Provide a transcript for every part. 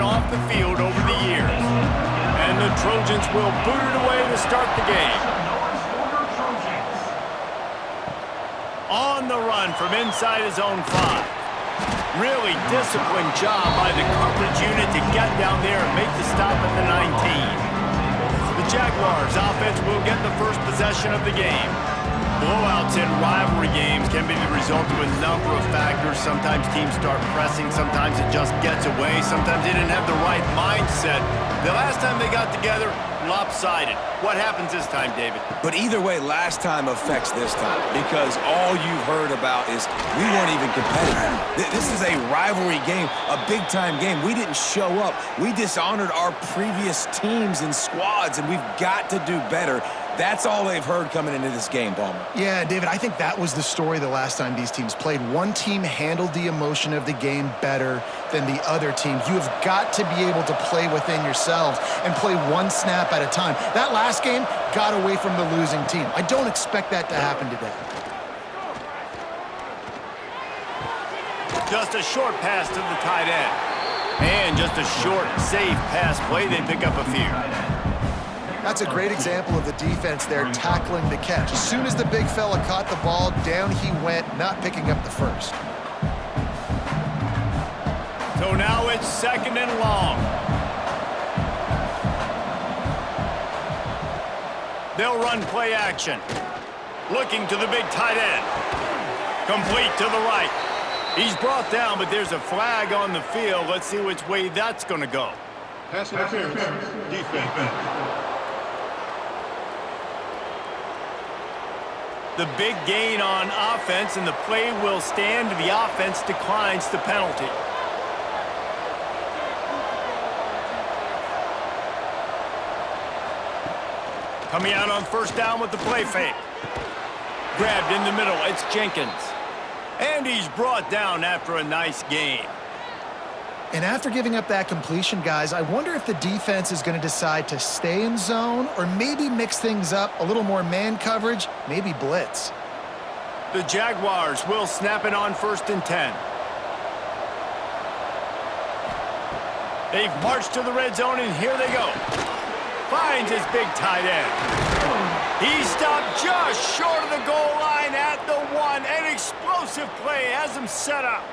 and off the field over the years. And the Trojans will boot it away to start the game. On the run from inside his own 5. Really disciplined job by the coverage unit to get down there and make the stop at the 19. The Jaguars offense will get the first possession of the game. Blowouts in rivalry games can be the result of a number of factors. Sometimes teams start pressing, sometimes it just gets away, sometimes they didn't have the right mindset. The last time they got together, lopsided. What happens this time, David? But either way, last time affects this time because all you've heard about is we weren't even competitive. This is a rivalry game, a big-time game. We didn't show up. We dishonored our previous teams and squads, and we've got to do better. That's all they've heard coming into this game, Palmer. Yeah, David, I think that was the story the last time these teams played. One team handled the emotion of the game better than the other team. You have got to be able to play within yourselves and play one snap at a time. That last game got away from the losing team. I don't expect that to happen today. Just a short pass to the tight end. And just a short, safe pass play. They pick up a few. That's a great example of the defense there tackling the catch. As soon as the big fella caught the ball, down he went, not picking up the first. So now it's 2nd and long. They'll run play action. Looking to the big tight end. Complete to the right. He's brought down, but there's a flag on the field. Let's see which way that's going to go. Pass interference. Defense. The big gain on offense, and the play will stand. The offense declines the penalty. Coming out on 1st down with the play fake. Grabbed in the middle, it's Jenkins. And he's brought down after a nice gain. And after giving up that completion, guys, I wonder if the defense is going to decide to stay in zone or maybe mix things up, a little more man coverage, maybe blitz. The Jaguars will snap it on 1st and 10. They've marched to the red zone, and here they go. Finds his big tight end. He stopped just short of the goal line at the 1. An explosive play has him set up.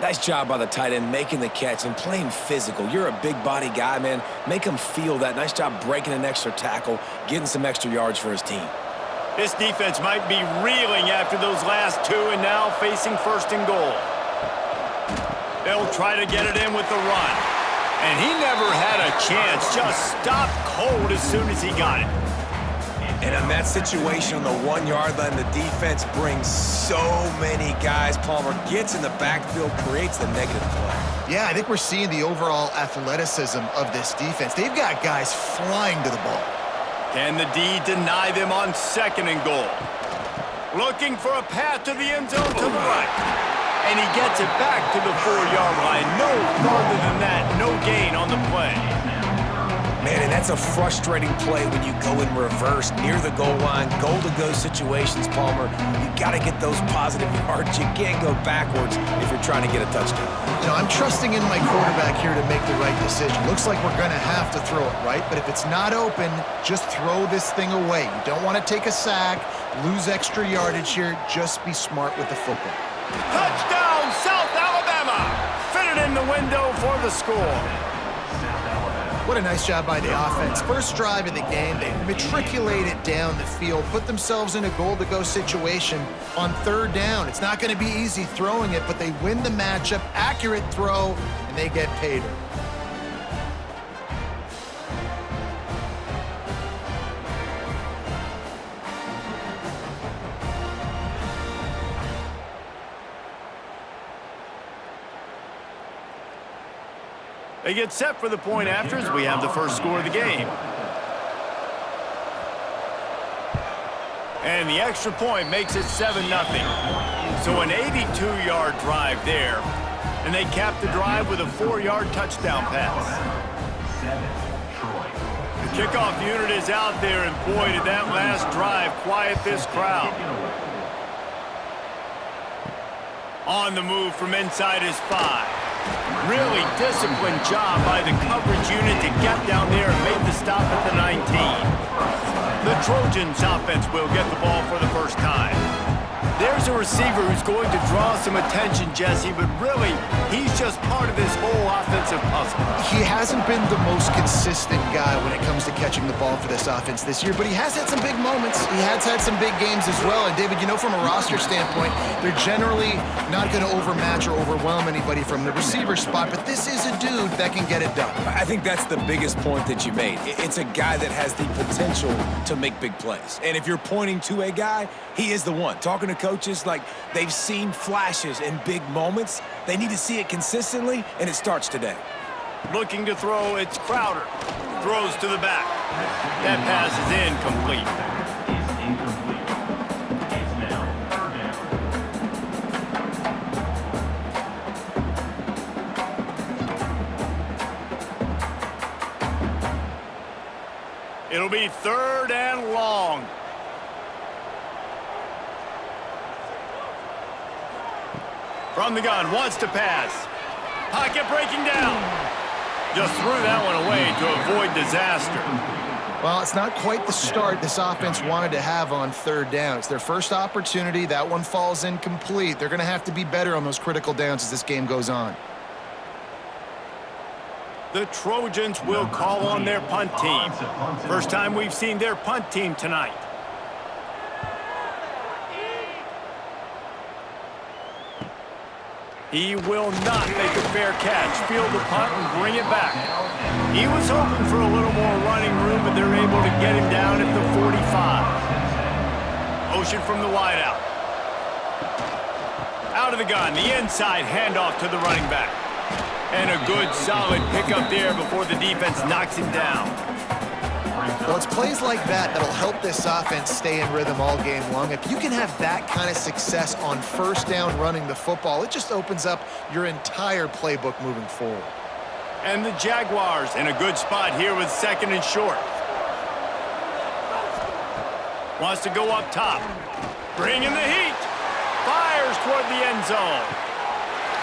Nice job by the tight end making the catch and playing physical. You're a big body guy, man. Make him feel that. Nice job breaking an extra tackle, getting some extra yards for his team. This defense might be reeling after those last 2 and now facing 1st and goal. They'll try to get it in with the run. And he never had a chance. Just stopped cold as soon as he got it. And in that situation on the 1-yard line, the defense brings so many guys. Palmer gets in the backfield, creates the negative play. Yeah, I think we're seeing the overall athleticism of this defense. They've got guys flying to the ball. Can the D deny them on 2nd and goal? Looking for a path to the end zone to the right. And he gets it back to the 4-yard line. No further than that, no gain on the play. Man, and that's a frustrating play when you go in reverse near the goal line, goal-to-go situations, Palmer. You got to get those positive yards. You can't go backwards if you're trying to get a touchdown. You know, I'm trusting in my quarterback here to make the right decision. Looks like we're going to have to throw it, right? But if it's not open, just throw this thing away. You don't want to take a sack, lose extra yardage here. Just be smart with the football. Touchdown, South Alabama! Fitted in the window for the score. What a nice job by the offense. First drive of the game, they matriculated down the field, put themselves in a goal-to-go situation on 3rd down. It's not going to be easy throwing it, but they win the matchup, accurate throw, and they get paid. They get set for the point after as we have the first score of the game. And the extra point makes it 7-0. So an 82-yard drive there. And they cap the drive with a 4-yard touchdown pass. The kickoff unit is out there, and boy, did that last drive quiet this crowd. On the move from inside his 5. Really disciplined job by the coverage unit to get down there and make the stop at the 19. The Trojans offense will get the ball for the first time. There's a receiver who's going to draw some attention, Jesse, but really, he's just part of this whole offensive puzzle. He hasn't been the most consistent guy when it comes to catching the ball for this offense this year, but he has had some big moments. He has had some big games as well. And, David, you know, from a roster standpoint, they're generally not going to overmatch or overwhelm anybody from the receiver spot, but this is a dude that can get it done. I think that's the biggest point that you made. It's a guy that has the potential to make big plays. And if you're pointing to a guy, he is the one. Talking to coaches, like, they've seen flashes in big moments. They need to see it consistently, and it starts today. Looking to throw, it's Crowder. Throws to the back. That pass is incomplete. It'll be 3rd and long. From the gun, wants to pass. Pocket breaking down. Just threw that one away to avoid disaster. Well, it's not quite the start this offense wanted to have on 3rd down. It's their first opportunity. That one falls incomplete. They're going to have to be better on those critical downs as this game goes on. The Trojans will call on their punt team. First time we've seen their punt team tonight. He will not make a fair catch. Field the punt and bring it back. He was hoping for a little more running room, but they're able to get him down at the 45. Motion from the wideout. Out of the gun, the inside handoff to the running back. And a good, solid pickup there before the defense knocks him down. Well, it's plays like that that'll help this offense stay in rhythm all game long. If you can have that kind of success on 1st down running the football, it just opens up your entire playbook moving forward. And the Jaguars in a good spot here with 2nd and short. Wants to go up top. Bringing the heat. Fires toward the end zone.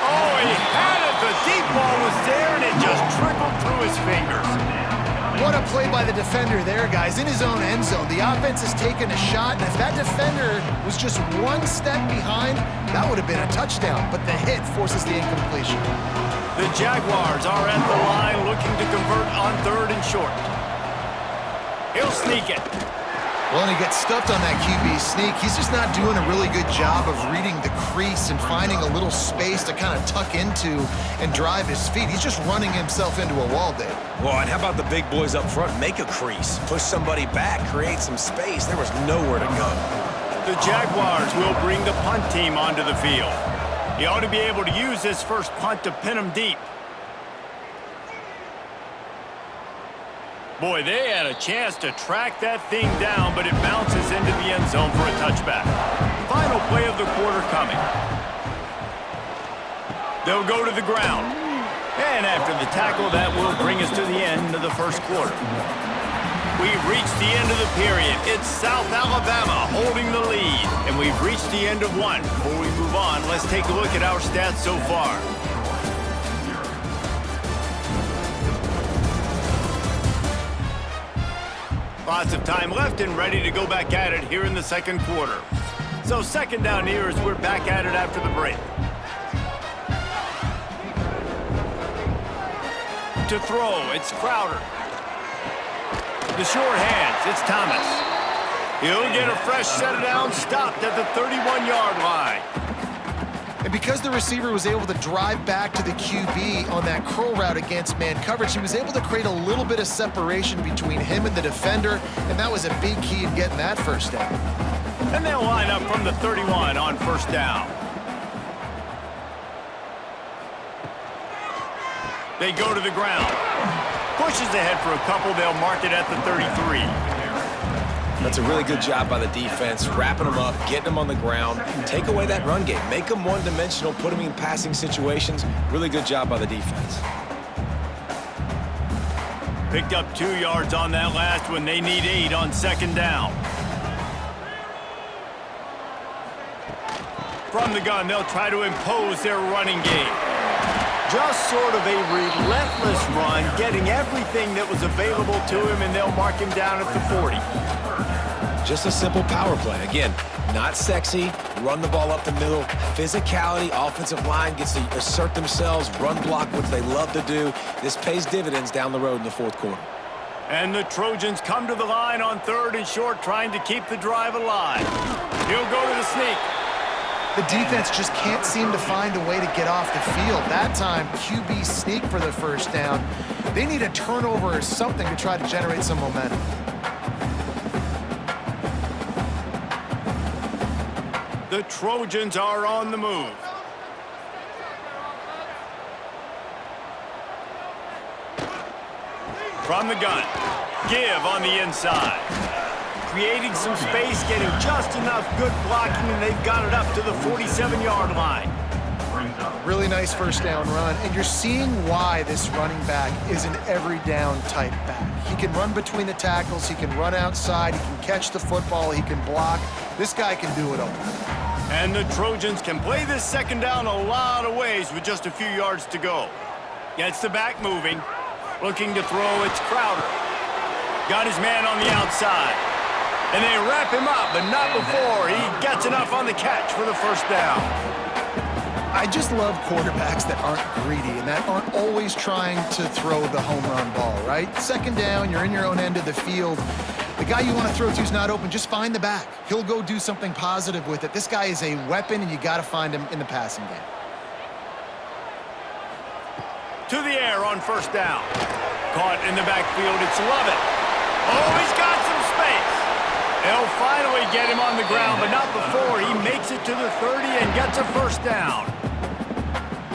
Oh, he had it. The deep ball was there, and it just trickled through his fingers. What a play by the defender there, guys. In his own end zone, the offense has taken a shot, and if that defender was just one step behind, that would have been a touchdown, but the hit forces the incompletion. The Jaguars are at the line looking to convert on 3rd and short. He'll sneak it. Well, and he gets stuffed on that QB sneak. He's just not doing a really good job of reading the crease and finding a little space to kind of tuck into and drive his feet. He's just running himself into a wall, Dave. Well, and how about the big boys up front? Make a crease, push somebody back, create some space. There was nowhere to go. The Jaguars will bring the punt team onto the field. He ought to be able to use this first punt to pin him deep. Boy, they had a chance to track that thing down, but it bounces into the end zone for a touchback. Final play of the quarter coming. They'll go to the ground. And after the tackle, that will bring us to the end of the first quarter. We've reached the end of the period. It's South Alabama holding the lead. And we've reached the end of one. Before we move on, let's take a look at our stats so far. Lots of time left and ready to go back at it here in the 2nd quarter. So 2nd down here as we're back at it after the break. To throw, it's Crowder. The short hands, it's Thomas. He'll get a fresh set down, stopped at the 31-yard line. And because the receiver was able to drive back to the QB on that curl route against man coverage, he was able to create a little bit of separation between him and the defender, and that was a big key in getting that 1st down. And they'll line up from the 31 on 1st down. They go to the ground. Pushes ahead for a couple. They'll mark it at the 33. That's a really good job by the defense, wrapping them up, getting them on the ground. Take away that run game. Make them one-dimensional, put them in passing situations. Really good job by the defense. Picked up 2 yards on that last one. They need 8 on 2nd down. From the gun, they'll try to impose their running game. Just sort of a relentless run, getting everything that was available to him, and they'll mark him down at the 40. Just a simple power play. Again, not sexy, run the ball up the middle, physicality, offensive line gets to assert themselves, run block, which they love to do. This pays dividends down the road in the fourth quarter. And the Trojans come to the line on 3rd and short, trying to keep the drive alive. He'll go to the sneak. The defense just can't seem to find a way to get off the field. That time, QB sneak for the first down. They need a turnover or something to try to generate some momentum. The Trojans are on the move. From the gun, give on the inside. Creating some space, getting just enough good blocking, and they've got it up to the 47-yard line. Really nice first down run, and you're seeing why this running back is an every down type back. He can run between the tackles, he can run outside, he can catch the football, he can block. This guy can do it all. And the Trojans can play this second down a lot of ways with just a few yards to go. Gets the back moving. Looking to throw, it's Crowder. Got his man on the outside. And they wrap him up, but not before he gets enough on the catch for the first down. I just love quarterbacks that aren't greedy and that aren't always trying to throw the home run ball, right? Second down, you're in your own end of the field. The guy you want to throw to is not open. Just find the back. He'll go do something positive with it. This guy is a weapon, and you got to find him in the passing game. To the air on first down. Caught in the backfield, it's Lovett. Oh, he's got some space. They'll finally get him on the ground, but not before he makes it to the 30 and gets a first down.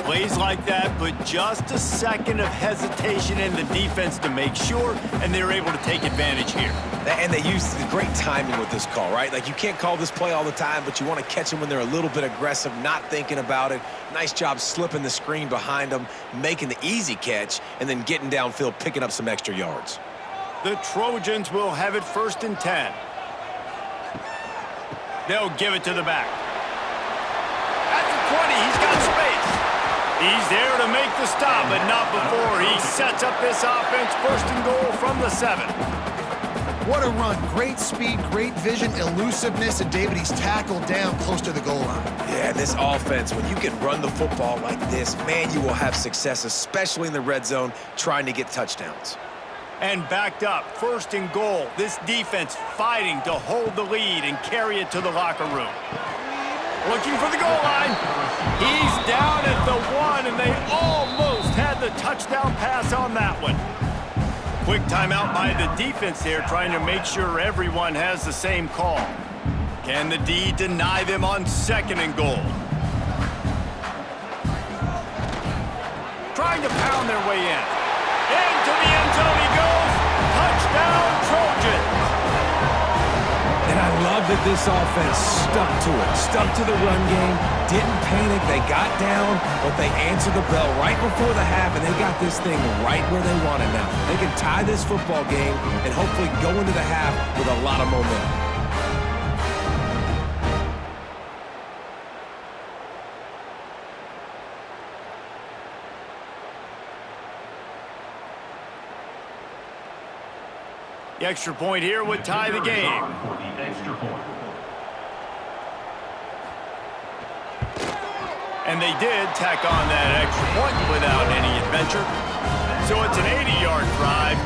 Plays like that, but just a second of hesitation in the defense to make sure, and they're able to take advantage here. And they use the great timing with this call, right? Like, you can't call this play all the time, but you want to catch them when they're a little bit aggressive, not thinking about it. Nice job slipping the screen behind them, making the easy catch, and then getting downfield, picking up some extra yards. The Trojans will have it 1st and 10. They'll give it to the back. At the 20, he's got space. He's there to make the stop, but not before he sets up this offense 1st and goal from the 7. What a run. Great speed, great vision, elusiveness, and David, he's tackled down close to the goal line. Yeah, this offense, when you can run the football like this, man, you will have success, especially in the red zone, trying to get touchdowns. And backed up, 1st and goal. This defense fighting to hold the lead and carry it to the locker room. Looking for the goal line. He's down at the 1, and they almost had the touchdown pass on that one. Quick timeout by the defense there, trying to make sure everyone has the same call. Can the D deny them on 2nd and goal? Trying to pound their way in. Into the end zone he goes. Touchdown, Trojans. And I love that this offense stuck to it, stuck to the run game, didn't panic, they got down, but they answered the bell right before the half, and they got this thing right where they want it now. They can tie this football game and hopefully go into the half with a lot of momentum. The extra point here would tie the game. And they did tack on that extra point without any adventure. So it's an 80-yard drive,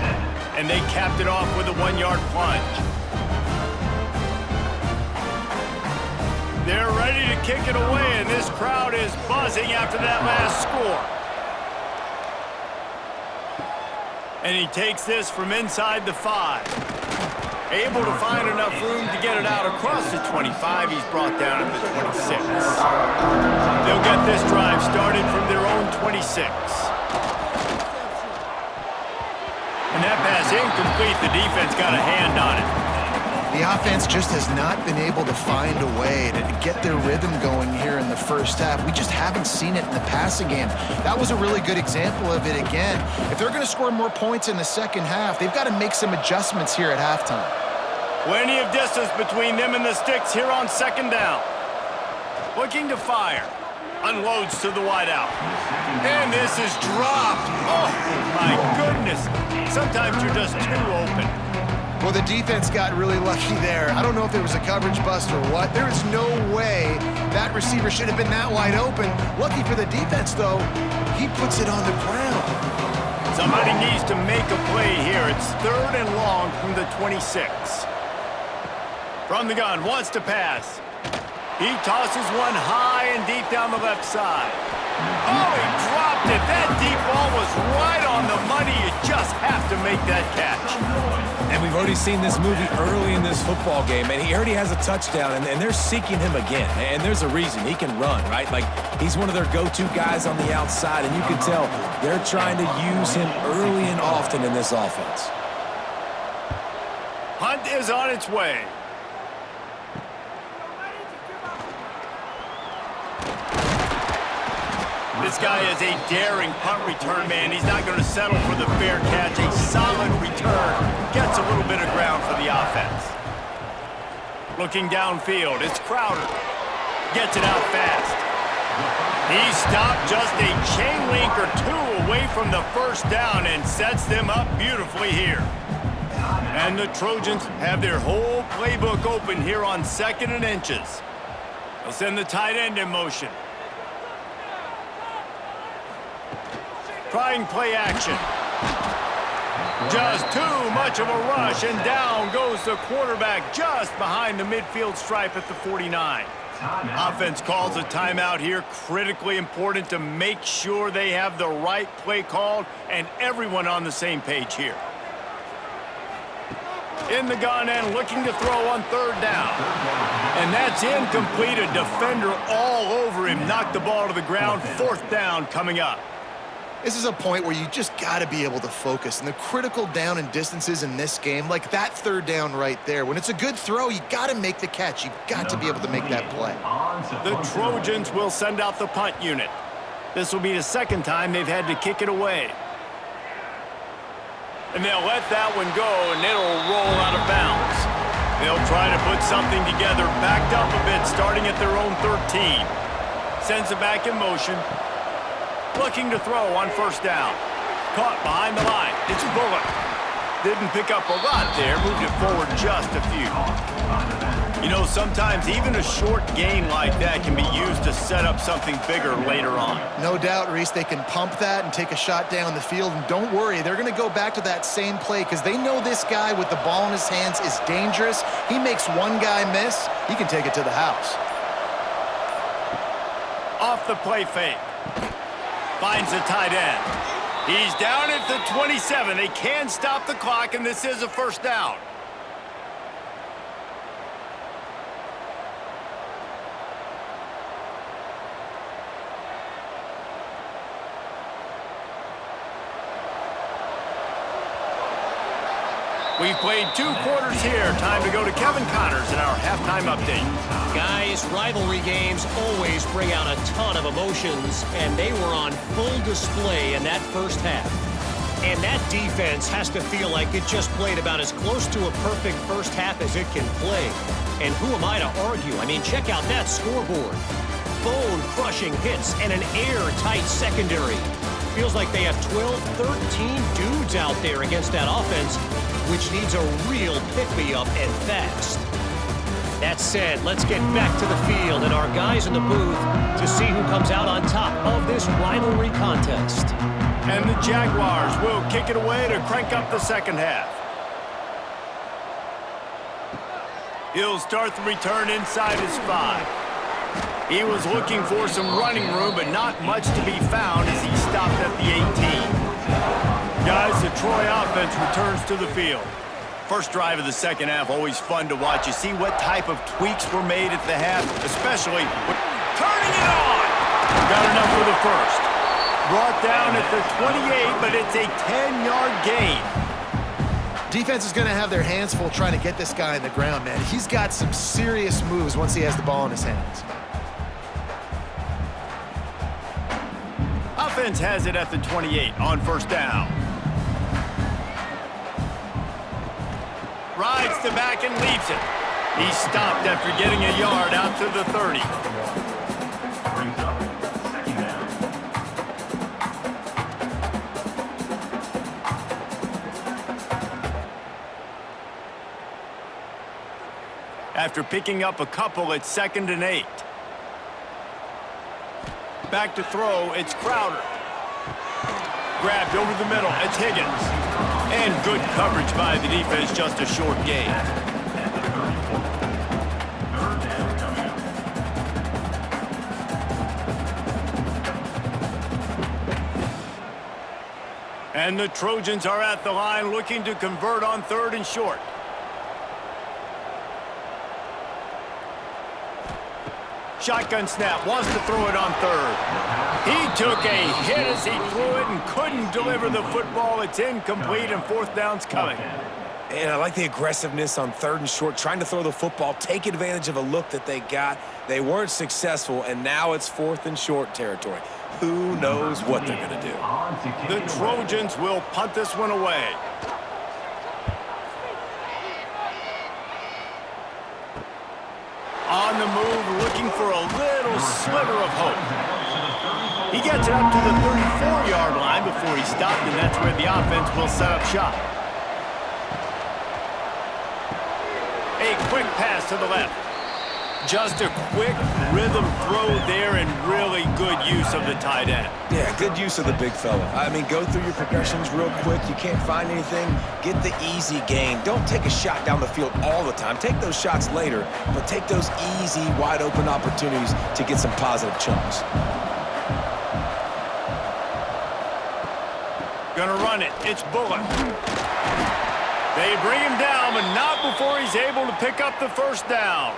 and they capped it off with a 1-yard plunge. They're ready to kick it away, and this crowd is buzzing after that last score. And he takes this from inside the 5. Able to find enough room to get it out across the 25. He's brought down at the 26. They'll get this drive started from their own 26. And that pass incomplete. The defense got a hand on it. The offense just has not been able to find a way to get their rhythm going here in the first half. We just haven't seen it in the passing game. That was a really good example of it again. If they're going to score more points in the second half, they've got to make some adjustments here at halftime. Plenty of distance between them and the sticks here on 2nd down. Looking to fire. Unloads to the wideout. And this is dropped. Oh, my goodness. Sometimes you're just too open. Well, the defense got really lucky there. I don't know if there was a coverage bust or what. There is no way that receiver should have been that wide open. Lucky for the defense, though, he puts it on the ground. Somebody needs to make a play here. It's 3rd and long from the 26. From the gun, wants to pass. He tosses one high and deep down the left side. Oh, he dropped it. That deep ball was right on the money. You just have to make that catch. And we've already seen this movie early in this football game, and he already has a touchdown, and they're seeking him again. And there's a reason. He can run, right? Like, he's one of their go-to guys on the outside, and you can tell they're trying to use him early and often in this offense. Hunt is on its way. This guy is a daring punt return man. He's not going to settle for the fair catch. A solid return. Gets a little bit of ground for the offense. Looking downfield, it's Crowder. Gets it out fast. He stopped just a chain link or two away from the first down and sets them up beautifully here. And the Trojans have their whole playbook open here on 2nd and inches. They'll send the tight end in motion. Trying play action. Just too much of a rush, and down goes the quarterback just behind the midfield stripe at the 49. Offense calls a timeout here. Critically important to make sure they have the right play called and everyone on the same page here. In the gun and looking to throw on 3rd down. And that's incomplete. A defender all over him. Knocked the ball to the ground. 4th down coming up. This is a point where you just got to be able to focus. And the critical down and distances in this game, like that 3rd down right there, when it's a good throw, you got to make the catch. You've got to be able to make that play. The Trojans will send out the punt unit. This will be the 2nd time they've had to kick it away. And they'll let that one go, and it'll roll out of bounds. They'll try to put something together, backed up a bit, starting at their own 13. Sends it back in motion. Looking to throw on 1st down. Caught behind the line. It's Bullock. Didn't pick up a lot there. Moved it forward just a few. You know, sometimes even a short gain like that can be used to set up something bigger later on. No doubt, Reese, they can pump that and take a shot down the field. And don't worry, they're going to go back to that same play because they know this guy with the ball in his hands is dangerous. He makes one guy miss, he can take it to the house. Off the play fake. Finds the tight end. He's down at the 27. They can stop the clock, and this is a 1st down. We've played 2 quarters here. Time to go to Kevin Connors in our halftime update. Guys, rivalry games always bring out a ton of emotions, and they were on full display in that first half. And that defense has to feel like it just played about as close to a perfect first half as it can play. And who am I to argue? I mean, check out that scoreboard. Bone-crushing hits and an airtight secondary. Feels like they have 12, 13 dudes out there against that offense, which needs a real pick-me-up and fast. That said, let's get back to the field and our guys in the booth to see who comes out on top of this rivalry contest. And the Jaguars will kick it away to crank up the 2nd half. He'll start the return inside his 5. He was looking for some running room, but not much to be found as he stopped at the 18. Guys, the Troy offense returns to the field. First drive of the 2nd half, always fun to watch. You see what type of tweaks were made at the half, especially with turning it on. Got enough for the 1st. Brought down at the 28, but it's a 10-yard gain. Defense is going to have their hands full trying to get this guy in the ground, man. He's got some serious moves once he has the ball in his hands. Offense has it at the 28 on 1st down. Rides the back and leaves it. He stopped after getting a yard out to the 30. after picking up a couple at 2nd and 8. Back to throw, it's Crowder. Grabbed over the middle, it's Higgins. And good coverage by the defense, just a short gain. And the Trojans are at the line looking to convert on 3rd and short. Shotgun snap, wants to throw it on 3rd. He took a hit as he threw it and couldn't deliver the football. It's incomplete and 4th down's coming. And I like the aggressiveness on 3rd and short, trying to throw the football, take advantage of a look that they got. They weren't successful, and now it's 4th and short territory. Who knows what they're going to do? The Trojans will punt this one away. On the move, looking for a little sliver of hope. He gets it up to the 34-yard line before he stopped, and that's where the offense will set up shop. A quick pass to the left. Just a quick rhythm throw there and really good use of the tight end. Yeah, good use of the big fella. I mean, go through your progressions real quick. You can't find anything, get the easy gain. Don't take a shot down the field all the time. Take those shots later, but take those easy, wide-open opportunities to get some positive chunks. Gonna run it. It's Bullock. They bring him down, but not before he's able to pick up the 1st down.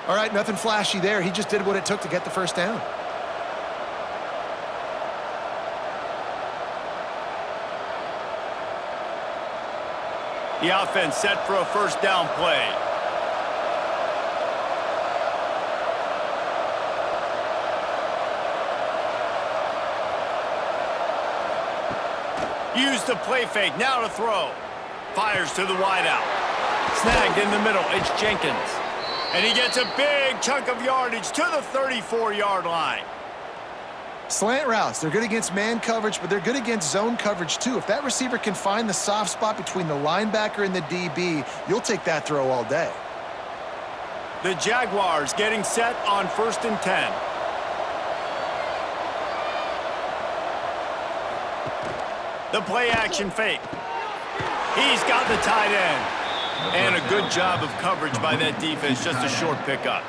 All right, nothing flashy there. He just did what it took to get the 1st down. The offense set for a 1st down play. Use the play fake, now to throw. Fires to the wideout. Snagged in the middle, it's Jenkins. And he gets a big chunk of yardage to the 34-yard line. Slant routes, they're good against man coverage, but they're good against zone coverage too. If that receiver can find the soft spot between the linebacker and the DB, you'll take that throw all day. The Jaguars getting set on 1st and 10. The play action fake. He's got the tight end. And a good job of coverage by that defense, just a short pickup.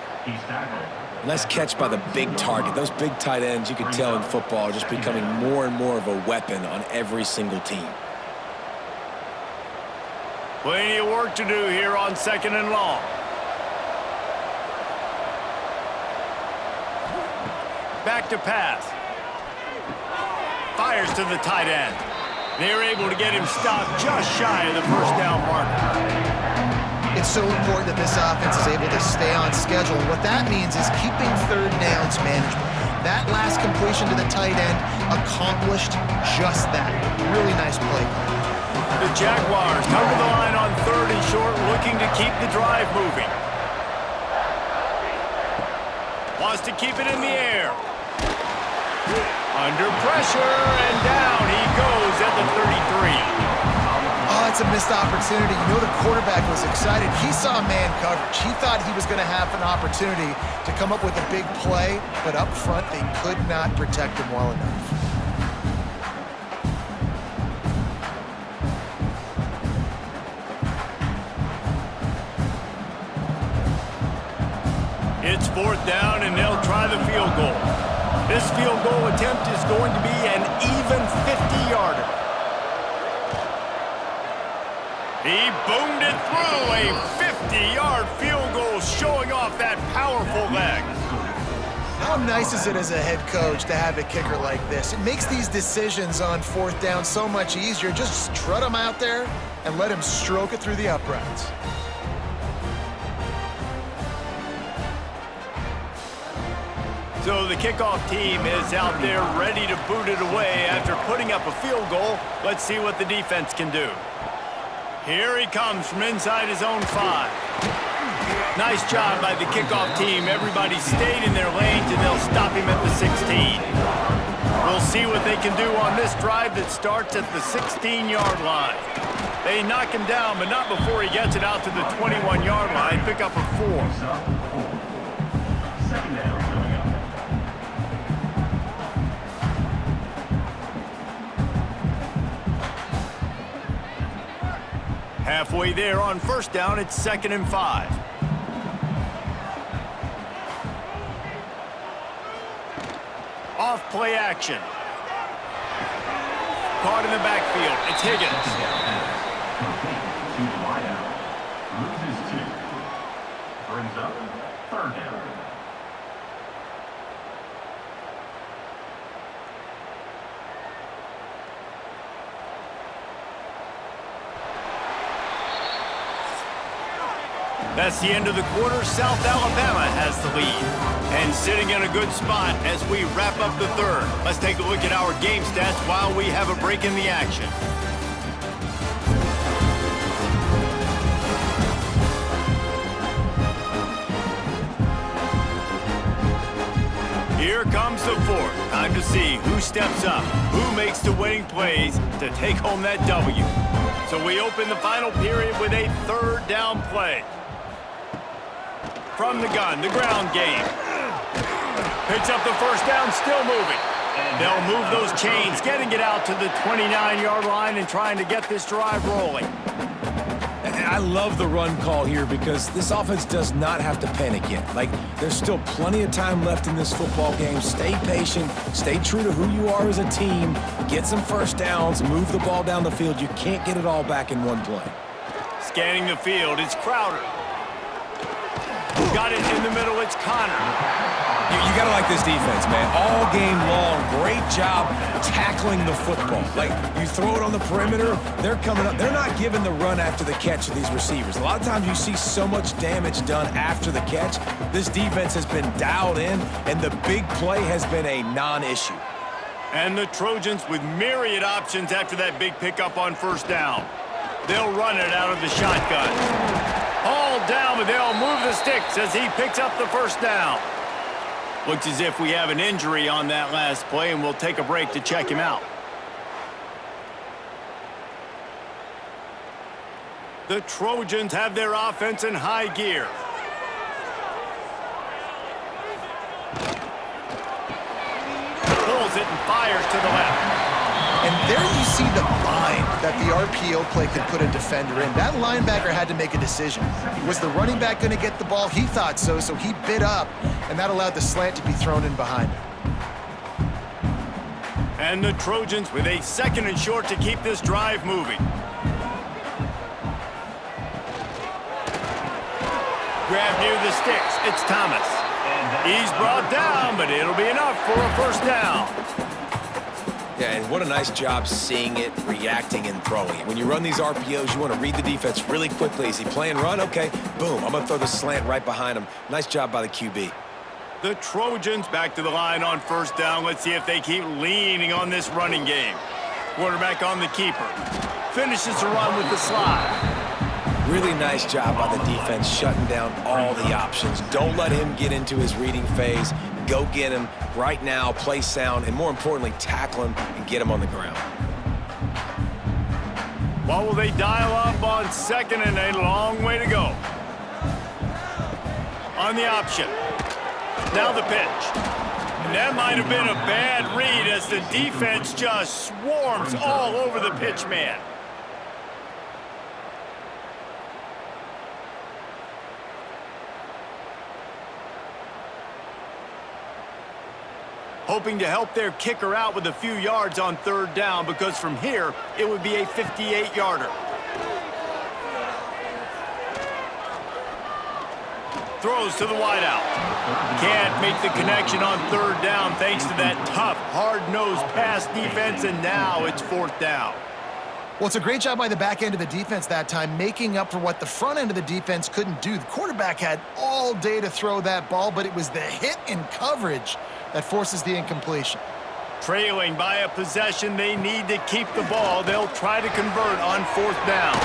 Nice catch by the big target. Those big tight ends, you can tell in football, are just becoming more and more of a weapon on every single team. Plenty of work to do here on 2nd and long. Back to pass. Fires to the tight end. They're able to get him stopped just shy of the 1st down marker. It's so important that this offense is able to stay on schedule. What that means is keeping 3rd downs manageable. That last completion to the tight end accomplished just that. Really nice play. The Jaguars come to the line on 3rd and short, looking to keep the drive moving. Wants to keep it in the air. Under pressure, and down he goes at the 33. Oh, it's a missed opportunity. You know the quarterback was excited. He saw man coverage. He thought he was going to have an opportunity to come up with a big play, but up front they could not protect him well enough. It's 4th down, and they'll try the field goal. This field goal attempt is going to be an even 50-yarder. He boomed it through, a 50-yard field goal showing off that powerful leg. How nice is it as a head coach to have a kicker like this? It makes these decisions on 4th down so much easier. Just strut him out there and let him stroke it through the uprights. So the kickoff team is out there ready to boot it away after putting up a field goal. Let's see what the defense can do. Here he comes from inside his own 5. Nice job by the kickoff team. Everybody stayed in their lanes, and they'll stop him at the 16. We'll see what they can do on this drive that starts at the 16-yard line. They knock him down, but not before he gets it out to the 21-yard line. Pick up a 4. Halfway there on first down, it's 2nd and 5. Off play action. Caught in the backfield. It's Higgins. Loses 2. Brings up 3rd down. That's the end of the quarter. South Alabama has the lead. And sitting in a good spot as we wrap up the third. Let's take a look at our game stats while we have a break in the action. Here comes the fourth. Time to see who steps up, who makes the winning plays to take home that W. So we open the final period with a 3rd down play. From the gun, the ground game. Picks up the first down, still moving. They'll move those chains, getting it out to the 29-yard line and trying to get this drive rolling. I love the run call here because this offense does not have to panic yet. Like, there's still plenty of time left in this football game. Stay patient, stay true to who you are as a team, get some first downs, move the ball down the field. You can't get it all back in one play. Scanning the field, it's Crowder. Got it in the middle, it's Connor. You got to like this defense, man. All game long, great job tackling the football. Like, you throw it on the perimeter, they're coming up. They're not giving the run after the catch to these receivers. A lot of times you see so much damage done after the catch. This defense has been dialed in, and the big play has been a non-issue. And the Trojans with myriad options after that big pickup on first down. They'll run it out of the shotgun. All down, but they'll move the sticks as he picks up the first down. Looks as if we have an injury on that last play, and we'll take a break to check him out. The Trojans have their offense in high gear. Pulls it and fires to the left. And there you see the bind that the RPO play could put a defender in. That linebacker had to make a decision. Was the running back going to get the ball? He thought so, so he bit up, and that allowed the slant to be thrown in behind him. And the Trojans with a 2nd and short to keep this drive moving. Grab near the sticks. It's Thomas. He's brought down, but it'll be enough for a first down. Yeah, and what a nice job seeing it, reacting, and throwing it. When you run these RPOs, you want to read the defense really quickly. Is he playing run? Okay, boom. I'm going to throw the slant right behind him. Nice job by the QB. The Trojans back to the line on first down. Let's see if they keep leaning on this running game. Quarterback on the keeper. Finishes the run with the slide. Really nice job by the defense shutting down all the options. Don't let him get into his reading phase. Go get him right now, play sound, and more importantly, tackle him and get him on the ground. What will they dial up on 2nd and a long way to go? On the option. Now the pitch. And that might have been a bad read as the defense just swarms all over the pitch man. Hoping to help their kicker out with a few yards on 3rd down because from here, it would be a 58-yarder. Throws to the wideout. Can't make the connection on 3rd down thanks to that tough, hard-nosed pass defense, and now it's 4th down. Well, it's a great job by the back end of the defense that time, making up for what the front end of the defense couldn't do. The quarterback had all day to throw that ball, but it was the hit and coverage that forces the incompletion. Trailing by a possession, they need to keep the ball. They'll try to convert on 4th down.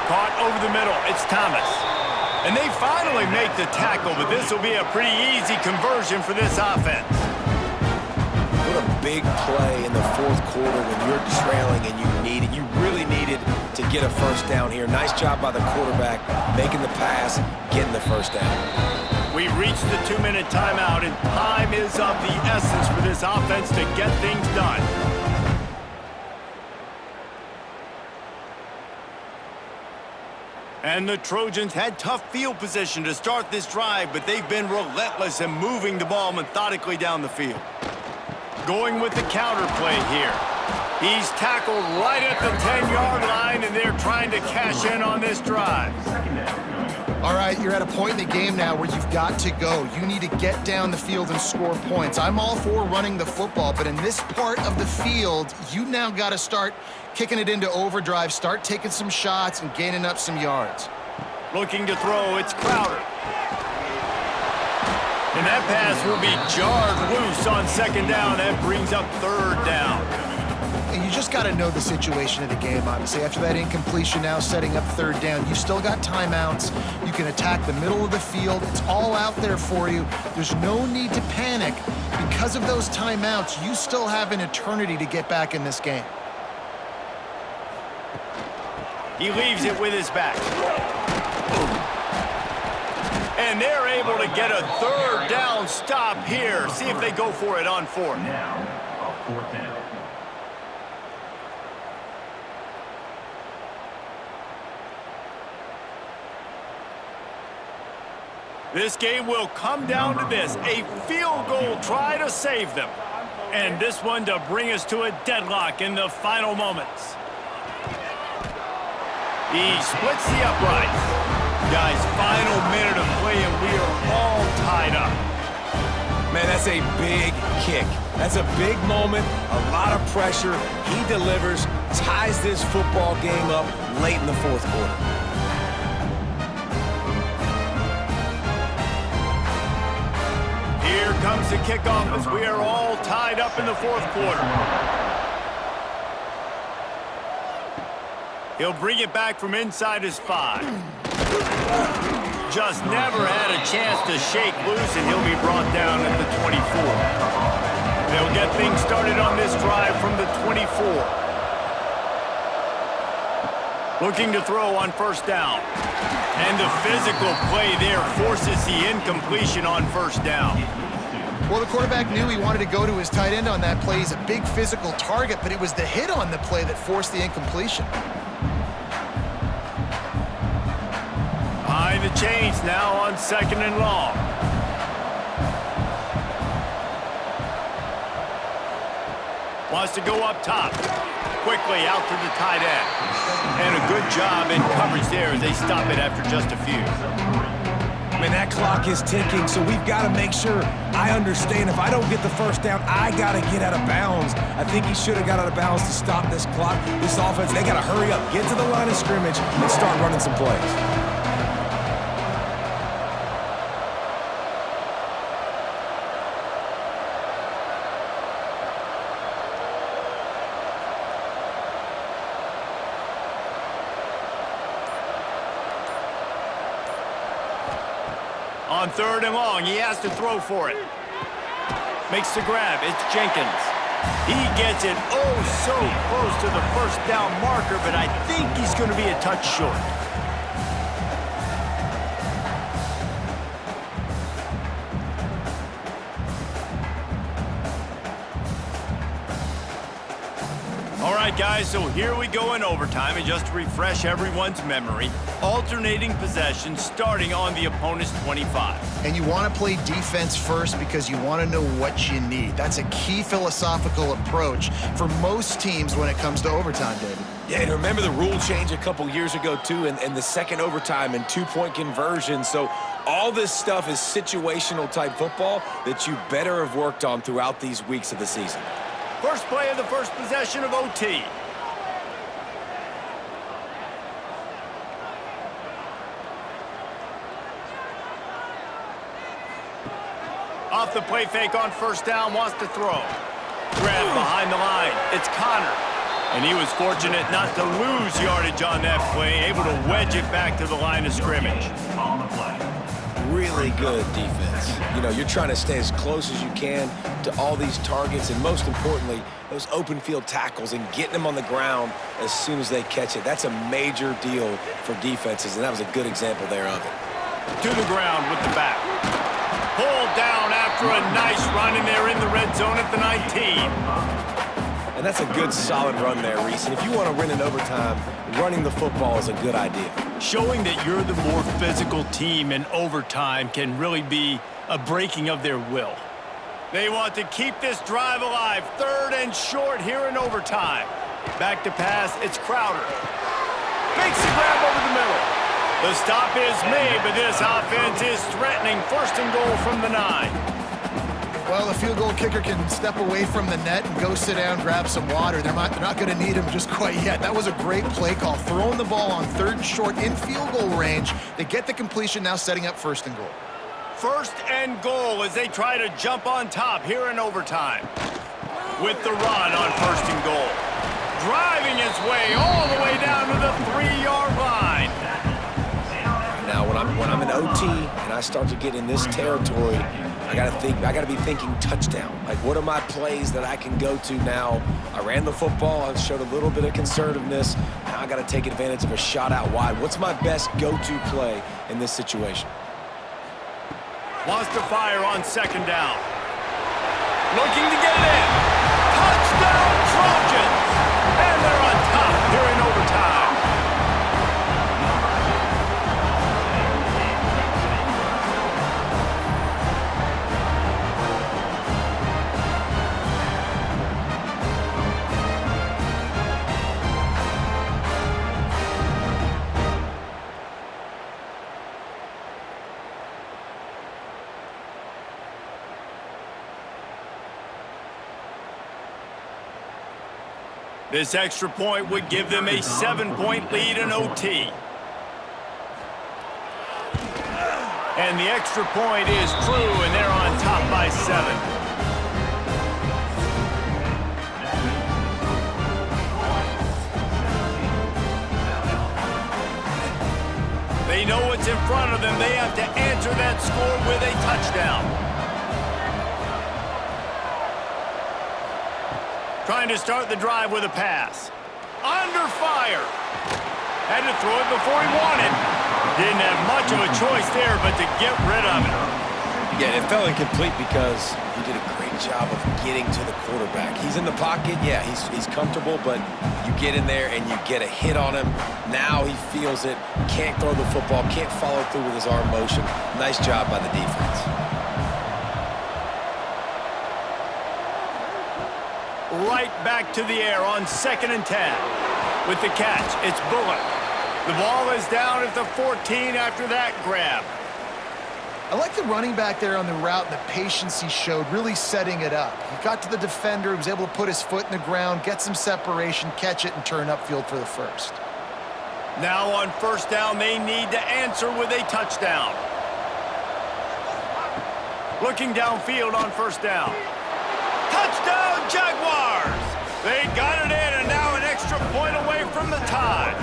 Caught over the middle, it's Thomas. And they finally make the tackle, but this will be a pretty easy conversion for this offense. What a big play in the fourth quarter when you're trailing and you really needed to get a first down here. Nice job by the quarterback, making the pass, getting the first down. We've reached the 2-minute timeout, and time is of the essence for this offense to get things done. And the Trojans had tough field position to start this drive, but they've been relentless in moving the ball methodically down the field. Going with the counter play here. He's tackled right at the 10-yard line, and they're trying to cash in on this drive. All right, you're at a point in the game now where you've got to go. You need to get down the field and score points. I'm all for running the football, but in this part of the field, you now got to start kicking it into overdrive, start taking some shots and gaining up some yards. Looking to throw, it's Crowder. And that pass will be jarred loose on second down. That brings up third down. And you just got to know the situation of the game, obviously. After that incompletion, now setting up third down, you've still got timeouts. You can attack the middle of the field. It's all out there for you. There's no need to panic. Because of those timeouts, you still have an eternity to get back in this game. He leaves it with his back. And they're able to get a third down stop here. See if they go for it on fourth. Now, a fourth down. This game will come down to this, a field goal try to save them. And this one to bring us to a deadlock in the final moments. He splits the uprights. Guys, final minute of play and we are all tied up. Man, that's a big kick. That's a big moment, a lot of pressure. He delivers, ties this football game up late in the fourth quarter. Here comes the kickoff as we are all tied up in the fourth quarter. He'll bring it back from inside his 5. Just never had a chance to shake loose, and he'll be brought down at the 24. They'll get things started on this drive from the 24. Looking to throw on first down. And the physical play there forces the incompletion on first down. Well, the quarterback knew he wanted to go to his tight end on that play. He's a big physical target, but it was the hit on the play that forced the incompletion. Behind the chains now on second and long. Wants to go up top. Quickly out to the tight end. And a good job in coverage there as they stop it after just a few. I mean, that clock is ticking, so we've got to make sure I understand if I don't get the first down, I got to get out of bounds. I think he should have got out of bounds to stop this clock. This offense, they got to hurry up, get to the line of scrimmage, and start running some plays. On third and long, he has to throw for it. Makes the grab, it's Jenkins. He gets it oh so close to the first down marker, but I think he's going to be a touch short. All right, guys, so here we go in overtime, and just to refresh everyone's memory, alternating possession starting on the opponent's 25. And you want to play defense first because you want to know what you need. That's a key philosophical approach for most teams when it comes to overtime, David. Yeah, and remember the rule change a couple years ago, too, and the second overtime and two-point conversion. So all this stuff is situational type football that you better have worked on throughout these weeks of the season. First play of the first possession of OT. Off the play fake on first down, wants to throw. Grab behind the line. It's Connor. And he was fortunate not to lose yardage on that play, able to wedge it back to the line of scrimmage. On the play. really good defense. You know, you're trying to stay as close as you can to all these targets, and most importantly, those open field tackles and getting them on the ground as soon as they catch it. That's a major deal for defenses, and that was a good example there of it. To the ground with the back. Pulled down after a nice run, and they're in the red zone at the 19. And that's a good, solid run there, Reese. And if you want to win in overtime, running the football is a good idea. Showing that you're the more physical team in overtime can really be a breaking of their will. They want to keep this drive alive. 3rd and short here in overtime. Back to pass, it's Crowder. Makes the grab over the middle. The stop is made, but this offense is threatening 1st and goal from the 9. Well, the field goal kicker can step away from the net and go sit down, grab some water. They're not going to need him just quite yet. That was a great play call. Throwing the ball on 3rd and short in field goal range. They get the completion, now setting up 1st and goal. 1st and goal as they try to jump on top here in overtime. With the run on 1st and goal. Driving his way all the way down to the 3-yard line. Now, when I'm in OT and I start to get in this territory, I gotta be thinking touchdown. Like, what are my plays that I can go to now? I ran the football, I showed a little bit of conservativeness. Now I gotta take advantage of a shot out wide. What's my best go-to play in this situation? Wants to fire on 2nd down. Looking to get it in. Touchdown Trojans! And they're on top here in overtime. This extra point would give them a 7-point lead in OT. And the extra point is true, and they're on top by 7. They know what's in front of them. They have to answer that score with a touchdown. Trying to start the drive with a pass. Under fire. Had to throw it before he wanted. Didn't have much of a choice there, but to get rid of it. Yeah, it fell incomplete because he did a great job of getting to the quarterback. He's in the pocket, yeah, he's comfortable, but you get in there and you get a hit on him. Now he feels it, can't throw the football, can't follow through with his arm motion. Nice job by the defense. Right back to the air on 2nd and 10. With the catch, it's Bullock. The ball is down at the 14 after that grab. I like the running back there on the route and the patience he showed, really setting it up. He got to the defender, he was able to put his foot in the ground, get some separation, catch it, and turn upfield for the 1st. Now on 1st down, they need to answer with a touchdown. Looking downfield on 1st down. Touchdown, Jaguars! They got it in, and now an extra point away from the tie.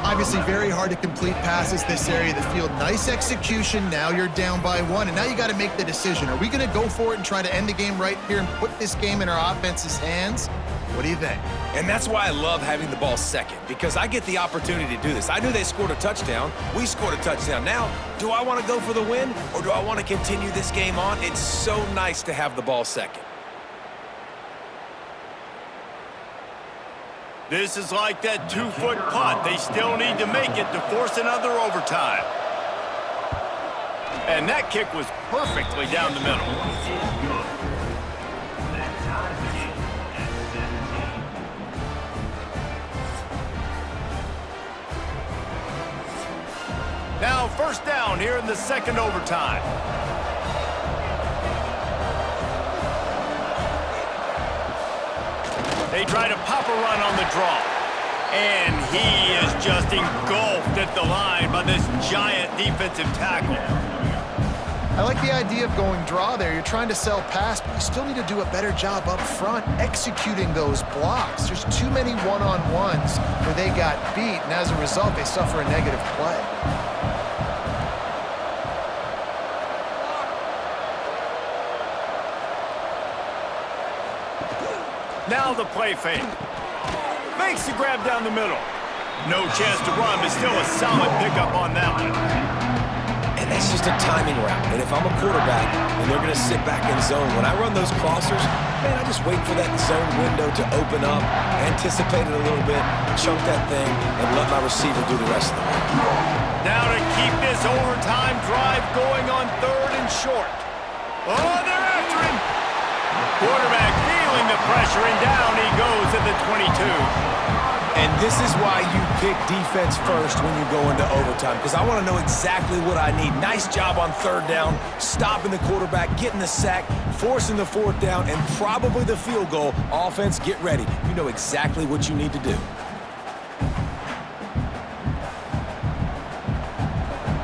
Obviously very hard to complete passes this area of the field. Nice execution. Now you're down by 1, and now you got to make the decision. Are we going to go for it and try to end the game right here and put this game in our offense's hands? What do you think? And that's why I love having the ball 2nd, because I get the opportunity to do this. I knew they scored a touchdown. We scored a touchdown. Now, do I want to go for the win, or do I want to continue this game on? It's so nice to have the ball 2nd. This is like that 2-foot putt. They still need to make it to force another overtime. And that kick was perfectly down the middle. Now 1st down here in the 2nd overtime. They try to pop a run on the draw. And he is just engulfed at the line by this giant defensive tackle. I like the idea of going draw there. You're trying to sell pass, but you still need to do a better job up front executing those blocks. There's too many one-on-ones where they got beat, and as a result, they suffer a negative play. Now the play fake. Makes the grab down the middle. No chance to run, but still a solid pickup on that one. And that's just a timing route. And if I'm a quarterback and they're going to sit back in zone, when I run those crossers, man, I just wait for that zone window to open up, anticipate it a little bit, chunk that thing, and let my receiver do the rest of the work. Now to keep this overtime drive going on 3rd and short. Oh, they're after him. Quarterback feeling the pressure, and down he goes at the 22. And this is why you pick defense first when you go into overtime, because I want to know exactly what I need. Nice job on 3rd down, stopping the quarterback, getting the sack, forcing the 4th down, and probably the field goal. Offense, get ready. You know exactly what you need to do.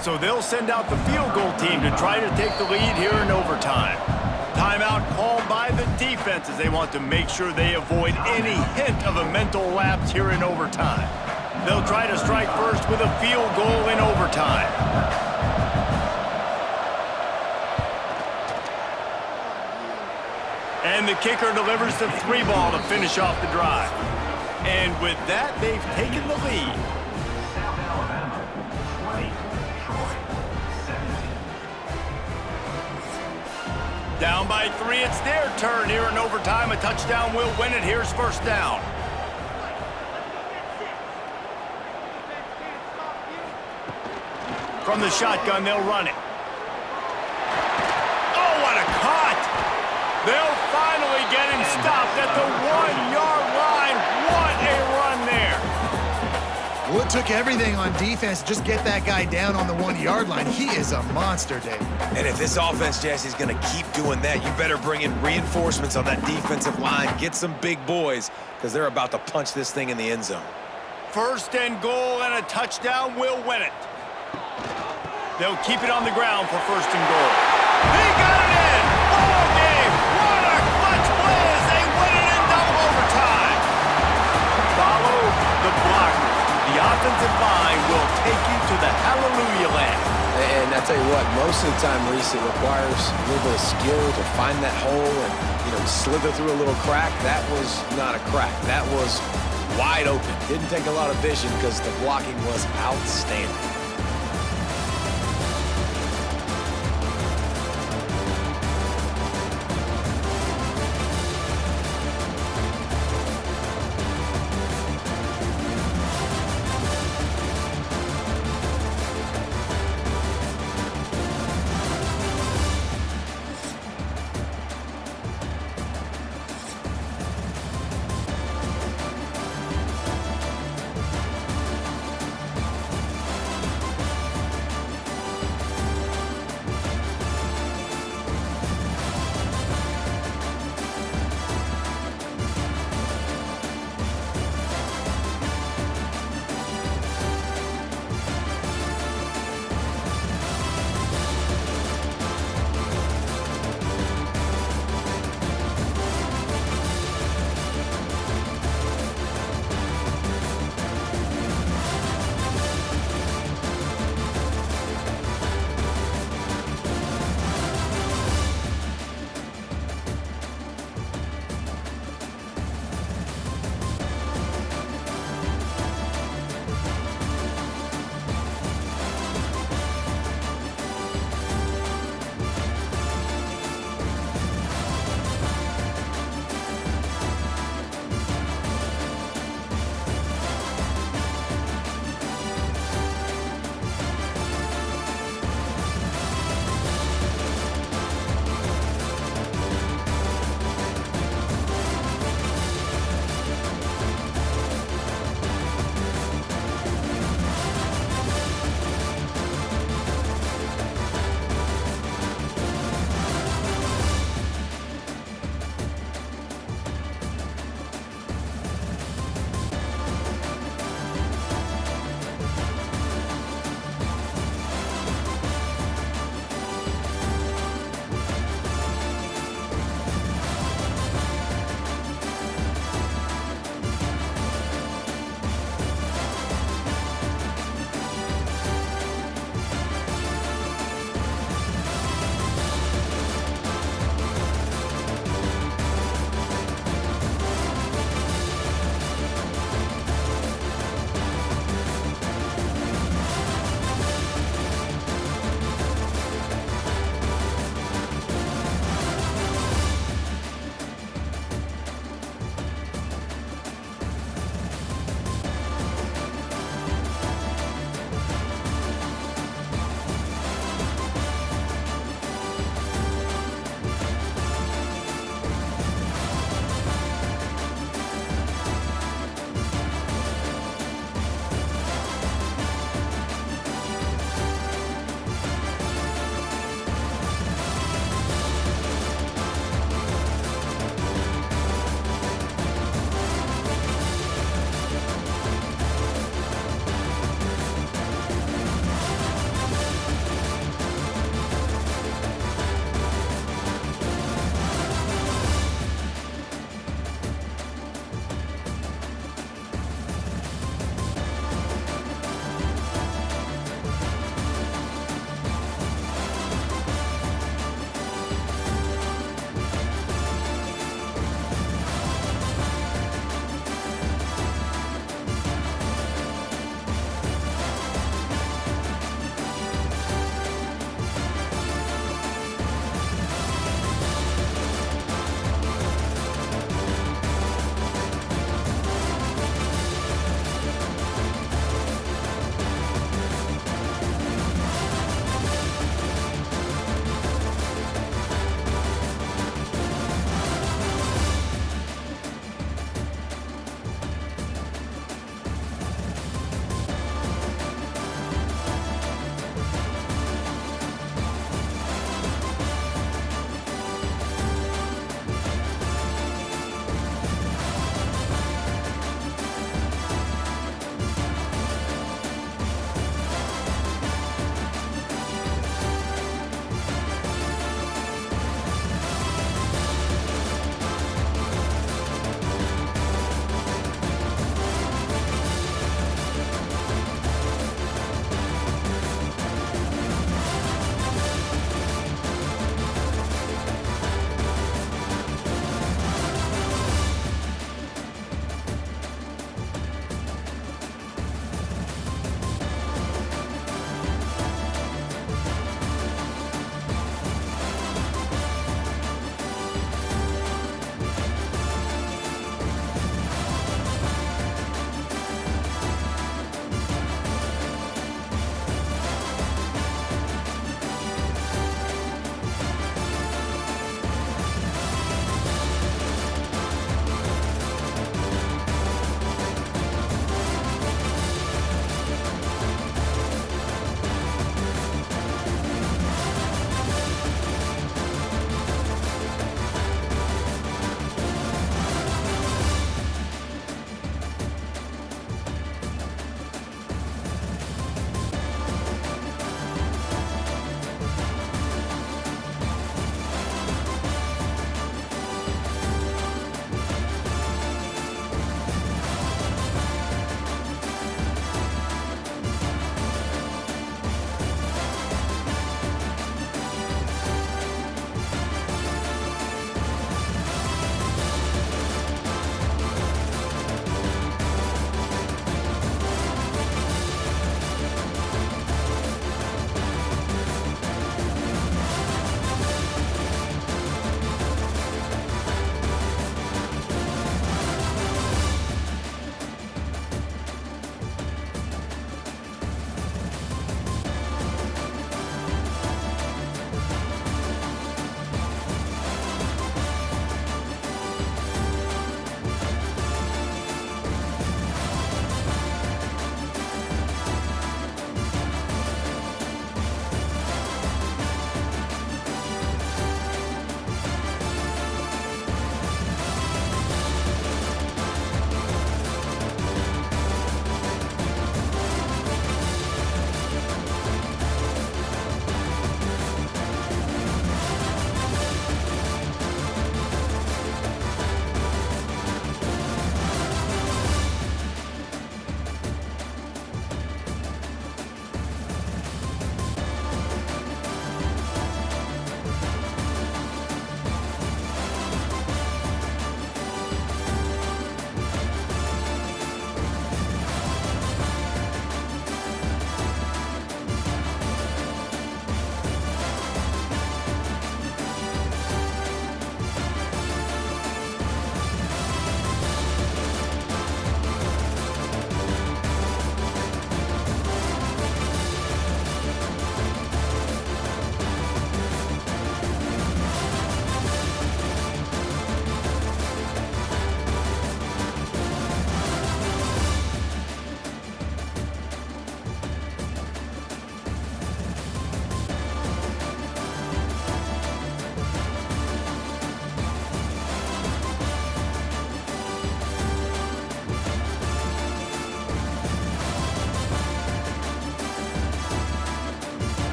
So they'll send out the field goal team to try to take the lead here in overtime. Timeout called by the defense as they want to make sure they avoid any hint of a mental lapse here in overtime. They'll try to strike first with a field goal in overtime. And the kicker delivers the 3 ball to finish off the drive. And with that, they've taken the lead. South Alabama, 20. Troy, 17. Down by 3, it's their turn here in overtime. A touchdown will win it. Here's 1st down. From the shotgun, they'll run it. Oh, what a cut! They'll finally get him stopped at the 1-yard line. What a run there! Well, it took everything on defense to just get that guy down on the 1-yard line. He is a monster, Dave. And if this offense, Jesse, is going to keep doing that, you better bring in reinforcements on that defensive line. Get some big boys, because they're about to punch this thing in the end zone. 1st and goal, and a touchdown will win it. They'll keep it on the ground for 1st and goal. He got it in! Ball game! What a clutch play as they win it in double overtime! Follow the blockers. The offensive line will take you to the hallelujah land. And I tell you what, most of the time, Reese, it requires a little bit of skill to find that hole and, slither through a little crack. That was not a crack. That was wide open. Didn't take a lot of vision because the blocking was outstanding.